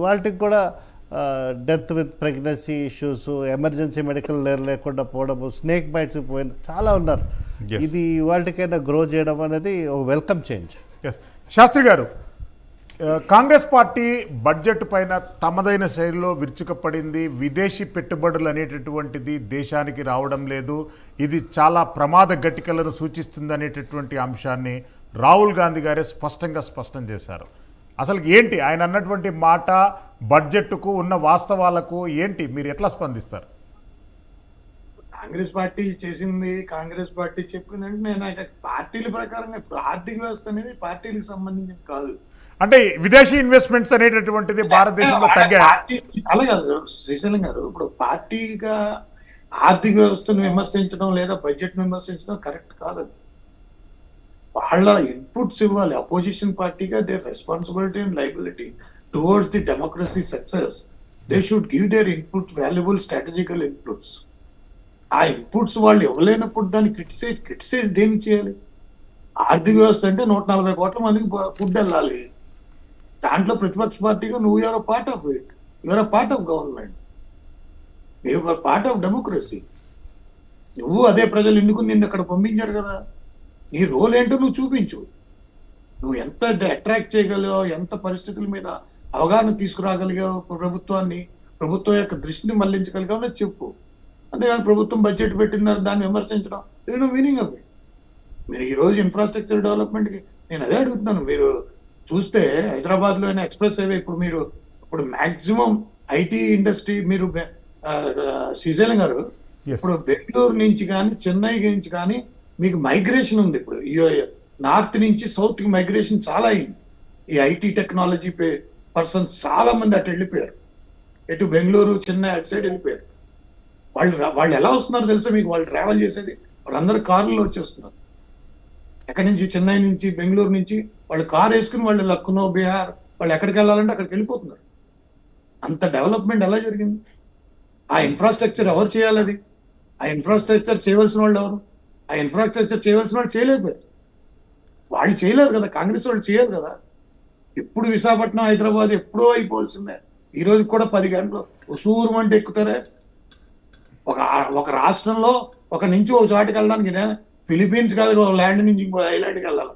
వాటికి కూడా death with pregnancy issues, emergency medical లేకుండా పోవడము, స్నేక్ బైట్స్ పోయిన చాలా ఉన్నారు. ఇది వాటికైనా గ్రో చేయడం అనేది ఒక వెల్కమ్ చేంజ్. శాస్త్రి గారు, కాంగ్రెస్ పార్టీ బడ్జెట్ పైన తమదైన శైలిలో విరుచుకపడింది. విదేశీ పెట్టుబడులు అనేటటువంటిది దేశానికి రావడం లేదు, ఇది చాలా ప్రమాద ఘటికలను సూచిస్తుంది అనేటటువంటి అంశాన్ని రాహుల్ గాంధీ గారే స్పష్టం చేశారు. అసలు ఏంటి ఆయన అన్నటువంటి మాట, బడ్జెట్కు ఉన్న వాస్తవాలకు ఏంటి, మీరు ఎట్లా స్పందిస్తారు? కాంగ్రెస్ పార్టీ చేసింది, కాంగ్రెస్ పార్టీ చెప్పిందంటే నేను పార్టీల ప్రకారంగా ఇప్పుడు ఆర్థిక వ్యవస్థ అనేది పార్టీలకు సంబంధించింది కాదు. అంటే విదేశీ ఇన్వెస్ట్మెంట్స్ అనేటటువంటిది భారతదేశంలో తగ్గాయి. అలాగే శ్రీశైలం గారు, ఇప్పుడు పార్టీగా ఆర్థిక వ్యవస్థను విమర్శించడం లేదా బడ్జెట్ విమర్శించడం కరెక్ట్ కాదు. అది వాళ్ళ ఇన్పుట్స్ ఇవ్వాలి. అపోజిషన్ పార్టీగా there responsibility and liability towards the democracy success. They should give there input, valuable strategical inputs. ఆ ఇన్పుట్స్ వాళ్ళు ఇవ్వలేనప్పుడు దాన్ని క్రిటిసైజ్ దేనికి చేయాలి? ఆర్థిక వ్యవస్థ అంటే 140 కోట్ల మందికి ఫుడ్ వెళ్ళాలి. దాంట్లో ప్రతిపక్ష పార్టీగా నువ్వు you're part of it, you're part of government, you're part of democracy. నువ్వు అదే ప్రజలు ఎన్నుకుని నిన్ను అక్కడ పంపించారు కదా, నీ రోల్ ఏంటో నువ్వు చూపించు. నువ్వు ఎంత అట్రాక్ట్ చేయగలిగావు, ఎంత పరిస్థితుల మీద అవగాహన తీసుకురాగలిగావు, ప్రభుత్వం యొక్క దృష్టిని మళ్లించగలిగావు అని చెప్పు. అంతేగాని ప్రభుత్వం బడ్జెట్ పెట్టిందని దాన్ని విమర్శించడం నో మీనింగ్ ఆఫ్ ఇట్. మీరు ఈరోజు ఇన్ఫ్రాస్ట్రక్చర్ డెవలప్మెంట్కి నేను అదే అడుగుతున్నాను. మీరు చూస్తే హైదరాబాద్లో అయినా ఎక్స్ప్రెస్ హైవే ఇప్పుడు మ్యాక్సిమం ఐటీ ఇండస్ట్రీ, మీరు శ్రీశైలం గారు ఇప్పుడు బెంగళూరు నుంచి కానీ చెన్నై నుంచి కానీ మీకు మైగ్రేషన్ ఉంది. ఇప్పుడు నార్త్ నుంచి సౌత్కి మైగ్రేషన్ చాలా అయింది. ఈ ఐటీ టెక్నాలజీ పర్సన్స్ చాలా మంది అటు వెళ్ళిపోయారు. ఎటు బెంగళూరు, చెన్నై అటు సైడ్ వెళ్ళిపోయారు. వాళ్ళు ఎలా వస్తున్నారు తెలుసా మీకు? వాళ్ళు ట్రావెల్ చేసేది వాళ్ళందరూ కార్లలో వచ్చేస్తున్నారు. ఎక్కడి నుంచి, చెన్నై నుంచి, బెంగళూరు నుంచి వాళ్ళు కార్ వేసుకుని వాళ్ళు లక్నో, బీహార్, వాళ్ళు ఎక్కడికి వెళ్ళాలంటే అక్కడికి వెళ్ళిపోతున్నారు. అంత డెవలప్మెంట్ ఎలా జరిగింది? ఆ ఇన్ఫ్రాస్ట్రక్చర్ ఎవరు చేయాలి? అది ఆ ఇన్ఫ్రాస్ట్రక్చర్ చేయవలసిన వాళ్ళు ఎవరు? ఆ ఇన్ఫ్రాస్ట్రక్చర్ చేయవలసిన వాళ్ళు చేయలేకపోయారు. వాళ్ళు చేయలేరు కదా, కాంగ్రెస్ వాళ్ళు చేయాలి కదా. ఎప్పుడు విశాఖపట్నం, హైదరాబాద్ ఎప్పుడో అయిపోవాల్సిందే. ఈ రోజు కూడా 10 గంటలు ఉసూరుమంటే ఎక్కుతారే. ఒక రాష్ట్రంలో ఒక నుంచి ఒక చోటుకి వెళ్ళడానికి ఫిలిపీన్స్ కాదు, ఒక ల్యాండ్ నుంచి ఇంకో ఐలాండ్కి వెళ్ళాలి.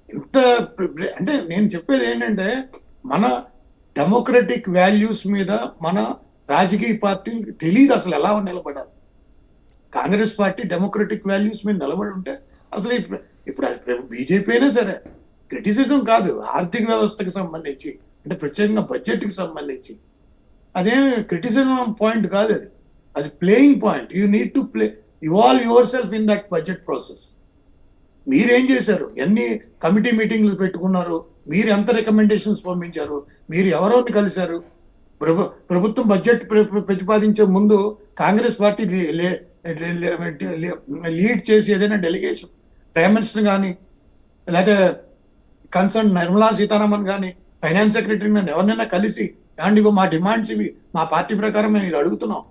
ఇంత అంటే నేను చెప్పేది ఏంటంటే, మన డెమోక్రటిక్ వాల్యూస్ మీద మన రాజకీయ పార్టీకి తెలియదు అసలు ఎలా నిలబడాలి. కాంగ్రెస్ పార్టీ డెమోక్రటిక్ వాల్యూస్ మీద నిలబడి ఉంటే అసలు ఇప్పుడు బీజేపీ అయినా సరే క్రిటిసిజం కాదు, ఆర్థిక వ్యవస్థకు సంబంధించి అంటే ప్రత్యేకంగా బడ్జెట్కి సంబంధించి అదేం క్రిటిసిజం పాయింట్ కాదు. అది playing point. You need to evolve your self in that budget process. మీరేం చేశారు? ఎన్ని కమిటీ మీటింగ్లు పెట్టుకున్నారు? మీరు ఎంత రికమెండేషన్స్ పంపించారు? మీరు ఎవరెవరిని కలిశారు? ప్రభుత్వం బడ్జెట్ ప్రతిపాదించే ముందు కాంగ్రెస్ పార్టీ లీడ్ చేసి ఏదైనా డెలిగేషన్, ప్రైమ్ మినిస్టర్ కానీ లేకపోతే కన్సర్న్ నిర్మలా సీతారామన్ కానీ, ఫైనాన్స్ సెక్రటరీ నన్ను ఎవరినైనా కలిసి ఇగో మా డిమాండ్స్ ఇవి, మా పార్టీ ప్రకారం మేము ఇది అడుగుతున్నాం,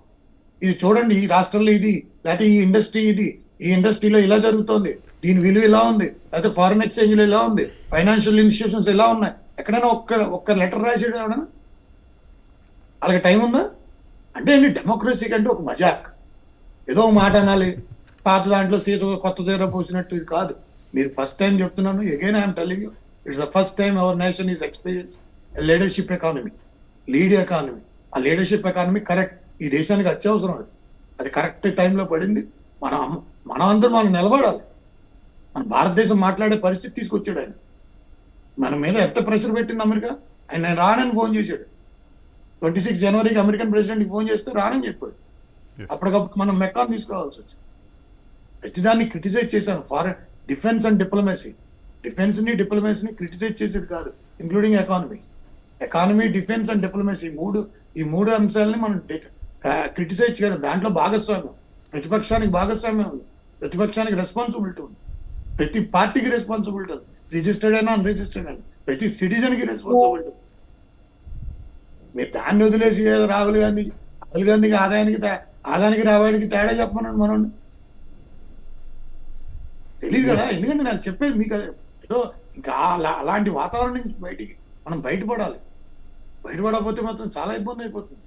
ఇది చూడండి, ఈ రాష్ట్రంలో ఇది, లేకపోతే ఈ ఇండస్ట్రీ ఇది, ఈ ఇండస్ట్రీలో ఇలా జరుగుతోంది, దీని విలువ ఇలా ఉంది, లేకపోతే ఫారెన్ ఎక్స్చేంజ్లో ఇలా ఉంది, ఫైనాన్షియల్ ఇన్స్టిట్యూషన్స్ ఇలా ఉన్నాయి, ఎక్కడైనా ఒక్క లెటర్ రాసేది ఎవడన్నా? అలాగే టైం ఉందా? అంటే డెమోక్రసీ కంటే ఒక మజాక్, ఏదో మాట అనాలి, పాత దాంట్లో కొత్త చీర పోసినట్టు ఇది కాదు. మీరు ఫస్ట్ టైం చెప్తున్నాను, again I'm telling you, it's the first time our nation is experience leadership economy, lead economy. ఆ లీడర్షిప్ ఎకానమీ కరెక్ట్, ఈ దేశానికి అత్యవసరం. అది కరెక్ట్ టైంలో పడింది. మనమందరం మనం నిలబడాలి. మన భారతదేశం మాట్లాడే పరిస్థితి తీసుకొచ్చాడు ఆయన. మన మీద ఎంత ప్రెషర్ పెట్టింది అమెరికా. ఆయన రానని ఫోన్ చేశాడు. 26 జనవరికి అమెరికన్ ప్రెసిడెంట్కి ఫోన్ చేస్తే రానని చెప్పాడు. అప్పటికప్పుడు మనం మెక్కాన్ తీసుకురావాల్సి వచ్చింది. ప్రతిదాన్ని క్రిటిసైజ్ చేశాను. ఫారెన్ డిఫెన్స్ అండ్ డిప్లొమసీ, డిఫెన్స్ని డిప్లొమసీని క్రిటిసైజ్ చేసేది కాదు, including economy, defence and diplomacy, ఈ మూడు అంశాలని మనం క్రిటిసైజ్ చేయడం. దాంట్లో భాగస్వామ్యం, ప్రతిపక్షానికి భాగస్వామ్యం ఉంది, ప్రతిపక్షానికి రెస్పాన్సిబిలిటీ ఉంది, ప్రతి పార్టీకి రెస్పాన్సిబిలిటీ ఉంది, రిజిస్టర్డ్ అయినా అన్రిజిస్టర్డ్ అయినా ప్రతి సిటిజన్కి రెస్పాన్సిబిలిటీ. మీరు దాన్ని వదిలేసి రాహుల్ గాంధీకి ఆదాయానికి రావాడికి తేడా చెప్పమన్నాడు మనోడిని. తెలియదు కదా. ఎందుకంటే నాకు చెప్పేది మీకు ఏదో ఇంకా అలాంటి వాతావరణం నుంచి మనం బయటపడాలి. బయటపడకపోతే మాత్రం చాలా ఇబ్బంది అయిపోతుంది.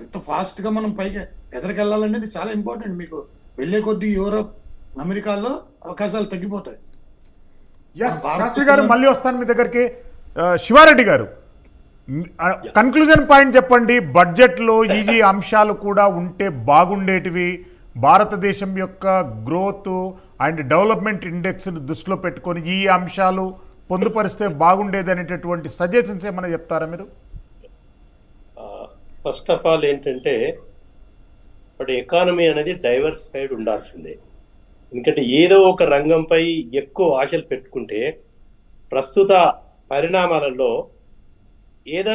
ఎంత ఫాస్ట్ గా మనం పైకి ఎదరికెళ్ళాలనేది చాలా ఇంపార్టెంట్. మీకు వెళ్ళే కొద్దీ యూరోప్, అమెరికాలో అవకాశాలు తగ్గిపోతాయి. శాస్త్రి గారు మళ్ళీ వస్తాను మీ దగ్గరికి. శివారెడ్డి గారు, కన్క్లూజన్ పాయింట్ చెప్పండి. బడ్జెట్లో ఈ అంశాలు కూడా ఉంటే బాగుండేటివి. భారతదేశం యొక్క గ్రోత్ అండ్ డెవలప్మెంట్ ఇండెక్స్ దృష్టిలో పెట్టుకొని ఈ అంశాలు పొందుపరిస్తే బాగుండేది అనేటటువంటి సజెషన్స్ ఏమైనా చెప్తారా మీరు? ఫస్ట్ ఆఫ్ ఆల్ ఏంటంటే ఇప్పుడు ఎకానమీ అనేది డైవర్సిఫైడ్ ఉండాల్సిందే. ఎందుకంటే ఏదో ఒక రంగంపై ఎక్కువ ఆశలు పెట్టుకుంటే ప్రస్తుత పరిణామాలలో ఏదైనా